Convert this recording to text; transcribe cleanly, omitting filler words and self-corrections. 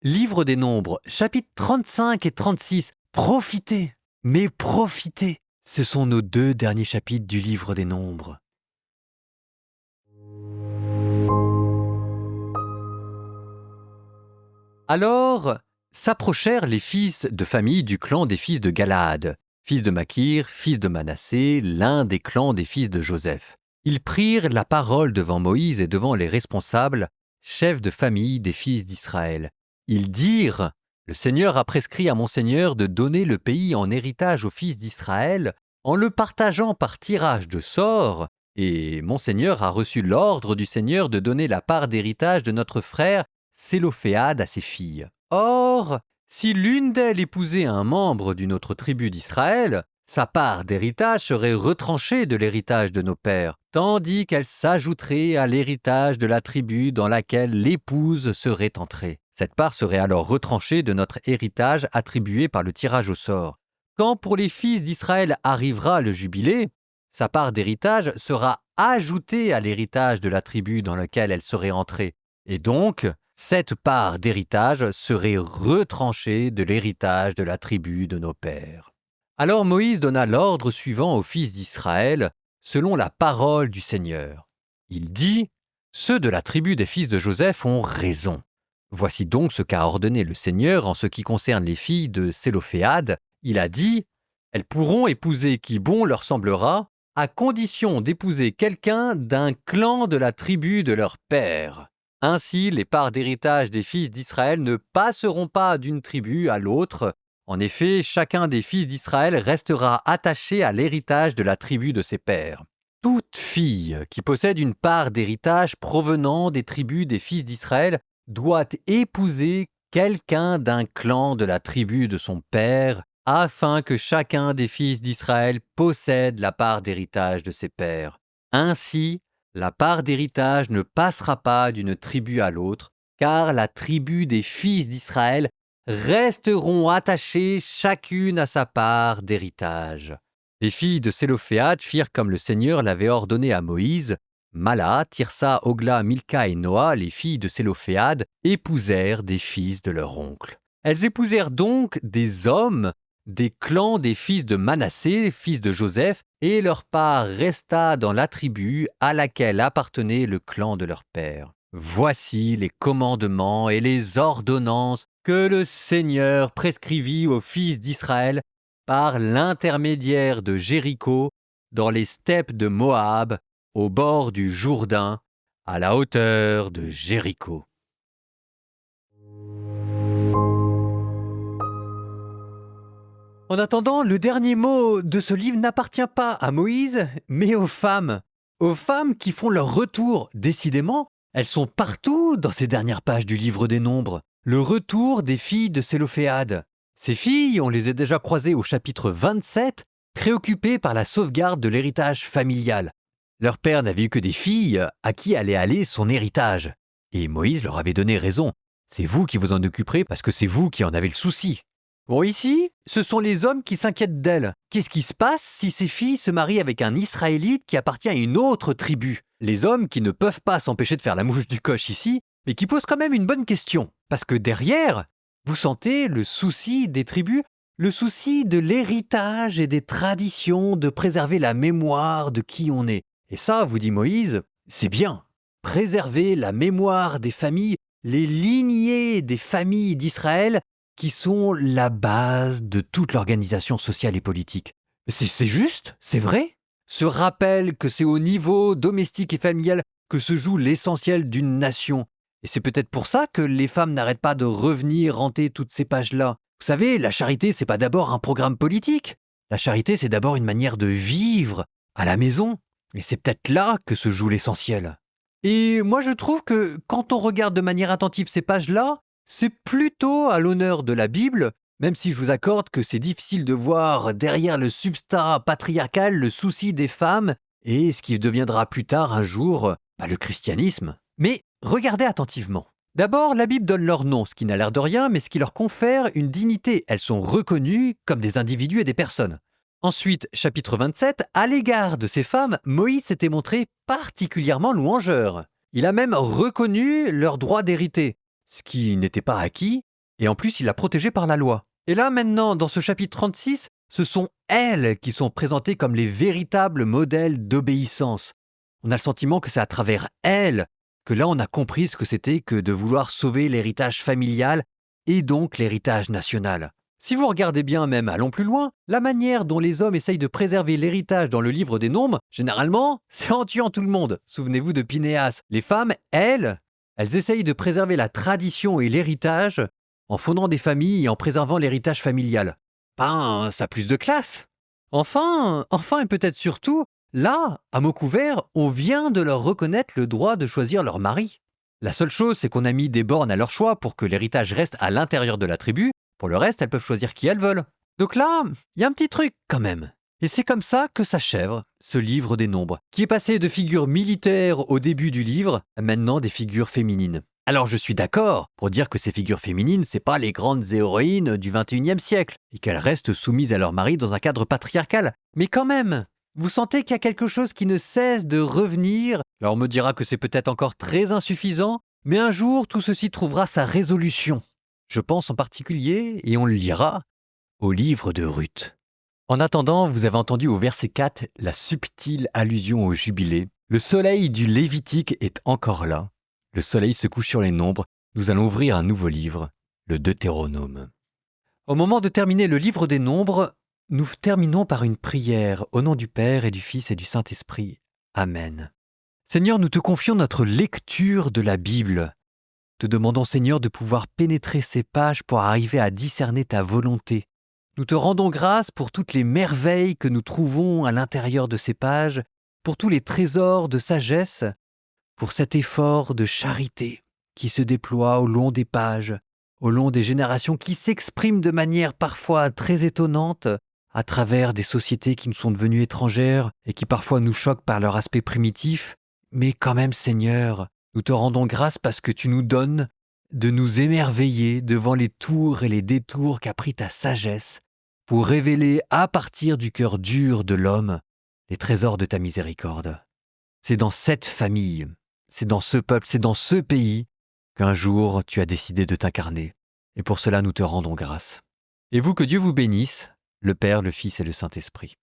Livre des Nombres, chapitres 35 et 36. Profitez, mais profitez. Ce sont nos 2 derniers chapitres du livre des Nombres. Alors s'approchèrent les fils de famille du clan des fils de Galaad, fils de Makir, fils de Manassé, l'un des clans des fils de Joseph. Ils prirent la parole devant Moïse et devant les responsables, chefs de famille des fils d'Israël. Ils dirent : « Le Seigneur a prescrit à mon Seigneur de donner le pays en héritage aux fils d'Israël, en le partageant par tirage de sort, et mon Seigneur a reçu l'ordre du Seigneur de donner la part d'héritage de notre frère Sélophéad à ses filles. Or, si l'une d'elles épousait un membre d'une autre tribu d'Israël, sa part d'héritage serait retranchée de l'héritage de nos pères, tandis qu'elle s'ajouterait à l'héritage de la tribu dans laquelle l'épouse serait entrée. Cette part serait alors retranchée de notre héritage attribué par le tirage au sort. Quand pour les fils d'Israël arrivera le jubilé, sa part d'héritage sera ajoutée à l'héritage de la tribu dans laquelle elle serait entrée. Et donc, cette part d'héritage serait retranchée de l'héritage de la tribu de nos pères. Alors Moïse donna l'ordre suivant aux fils d'Israël, selon la parole du Seigneur. Il dit : « Ceux de la tribu des fils de Joseph ont raison. Voici donc ce qu'a ordonné le Seigneur en ce qui concerne les filles de Sélophéad. Il a dit : elles pourront épouser qui bon leur semblera, à condition d'épouser quelqu'un d'un clan de la tribu de leur père. Ainsi, les parts d'héritage des fils d'Israël ne passeront pas d'une tribu à l'autre. En effet, chacun des fils d'Israël restera attaché à l'héritage de la tribu de ses pères. Toute fille qui possède une part d'héritage provenant des tribus des fils d'Israël doit épouser quelqu'un d'un clan de la tribu de son père, afin que chacun des fils d'Israël possède la part d'héritage de ses pères. Ainsi, la part d'héritage ne passera pas d'une tribu à l'autre, car la tribu des fils d'Israël resteront attachées chacune à sa part d'héritage. Les filles de Sélophéad firent comme le Seigneur l'avait ordonné à Moïse. Mala, Tirsa, Ogla, Milka et Noa, les filles de Sélophéad, épousèrent des fils de leur oncle. Elles épousèrent donc des hommes des clans des fils de Manassé, fils de Joseph, et leur part resta dans la tribu à laquelle appartenait le clan de leur père. Voici les commandements et les ordonnances que le Seigneur prescrivit aux fils d'Israël par l'intermédiaire de Jéricho, dans les steppes de Moab, au bord du Jourdain, à la hauteur de Jéricho. En attendant, le dernier mot de ce livre n'appartient pas à Moïse, mais aux femmes. Aux femmes qui font leur retour. Décidément, elles sont partout dans ces dernières pages du livre des Nombres. Le retour des filles de Sélophéad. Ces filles, on les a déjà croisées au chapitre 27, préoccupées par la sauvegarde de l'héritage familial. Leur père n'avait eu que des filles à qui allait aller son héritage. Et Moïse leur avait donné raison. C'est vous qui vous en occuperez parce que c'est vous qui en avez le souci. Bon, ici, ce sont les hommes qui s'inquiètent d'elles. Qu'est-ce qui se passe si ces filles se marient avec un Israélite qui appartient à une autre tribu ? Les hommes qui ne peuvent pas s'empêcher de faire la mouche du coche ici, mais qui posent quand même une bonne question. Parce que derrière, vous sentez le souci des tribus, le souci de l'héritage et des traditions, de préserver la mémoire de qui on est. Et ça, vous dit Moïse, c'est bien. Préserver la mémoire des familles, les lignées des familles d'Israël, qui sont la base de toute l'organisation sociale et politique. C'est juste, c'est vrai. Ce rappel que c'est au niveau domestique et familial que se joue l'essentiel d'une nation. Et c'est peut-être pour ça que les femmes n'arrêtent pas de revenir hanter toutes ces pages-là. Vous savez, la charité, c'est pas d'abord un programme politique. La charité, c'est d'abord une manière de vivre à la maison. Et c'est peut-être là que se joue l'essentiel. Et moi, je trouve que quand on regarde de manière attentive ces pages-là, c'est plutôt à l'honneur de la Bible, même si je vous accorde que c'est difficile de voir derrière le substrat patriarcal le souci des femmes et ce qui deviendra plus tard un jour le christianisme. Mais regardez attentivement. D'abord, la Bible donne leur nom, ce qui n'a l'air de rien, mais ce qui leur confère une dignité. Elles sont reconnues comme des individus et des personnes. Ensuite, chapitre 27, à l'égard de ces femmes, Moïse s'était montré particulièrement louangeur. Il a même reconnu leur droit d'hériter. Ce qui n'était pas acquis, Et en plus, il l'a protégée par la loi. Et là, maintenant, dans ce chapitre 36, ce sont elles qui sont présentées comme les véritables modèles d'obéissance. On a le sentiment que c'est à travers elles que là, on a compris ce que c'était que de vouloir sauver l'héritage familial et donc l'héritage national. Si vous regardez bien même, allons plus loin, la manière dont les hommes essayent de préserver l'héritage dans le livre des Nombres, généralement, c'est en tuant tout le monde. Souvenez-vous de Phinéas. Les femmes, elles essayent de préserver la tradition et l'héritage en fondant des familles et en préservant l'héritage familial. Ben, ça a plus de classe. Enfin et peut-être surtout, là, à mots couverts, on vient de leur reconnaître le droit de choisir leur mari. La seule chose, c'est qu'on a mis des bornes à leur choix pour que l'héritage reste à l'intérieur de la tribu. Pour le reste, elles peuvent choisir qui elles veulent. Donc là, il y a un petit truc quand même. Et c'est comme ça que s'achève ce livre des Nombres, qui est passé de figures militaires au début du livre à maintenant des figures féminines. Alors je suis d'accord pour dire que ces figures féminines, c'est pas les grandes héroïnes du XXIe siècle, et qu'elles restent soumises à leur mari dans un cadre patriarcal. Mais quand même, vous sentez qu'il y a quelque chose qui ne cesse de revenir. Alors on me dira que c'est peut-être encore très insuffisant, mais un jour tout ceci trouvera sa résolution. Je pense en particulier, et on le lira, au livre de Ruth. En attendant, vous avez entendu au verset 4 la subtile allusion au jubilé. Le soleil du Lévitique est encore là. Le soleil se couche sur les nombres. Nous allons ouvrir un nouveau livre, le Deutéronome. Au moment de terminer le livre des Nombres, nous terminons par une prière au nom du Père et du Fils et du Saint-Esprit. Amen. Seigneur, nous te confions notre lecture de la Bible. Te demandons, Seigneur, de pouvoir pénétrer ces pages pour arriver à discerner ta volonté. Nous te rendons grâce pour toutes les merveilles que nous trouvons à l'intérieur de ces pages, pour tous les trésors de sagesse, pour cet effort de charité qui se déploie au long des pages, au long des générations, qui s'exprime de manière parfois très étonnante à travers des sociétés qui nous sont devenues étrangères et qui parfois nous choquent par leur aspect primitif. Mais quand même, Seigneur, nous te rendons grâce parce que tu nous donnes de nous émerveiller devant les tours et les détours qu'a pris ta sagesse pour révéler à partir du cœur dur de l'homme les trésors de ta miséricorde. C'est dans cette famille, c'est dans ce peuple, c'est dans ce pays qu'un jour tu as décidé de t'incarner. Et pour cela, nous te rendons grâce. Et vous, que Dieu vous bénisse, le Père, le Fils et le Saint-Esprit.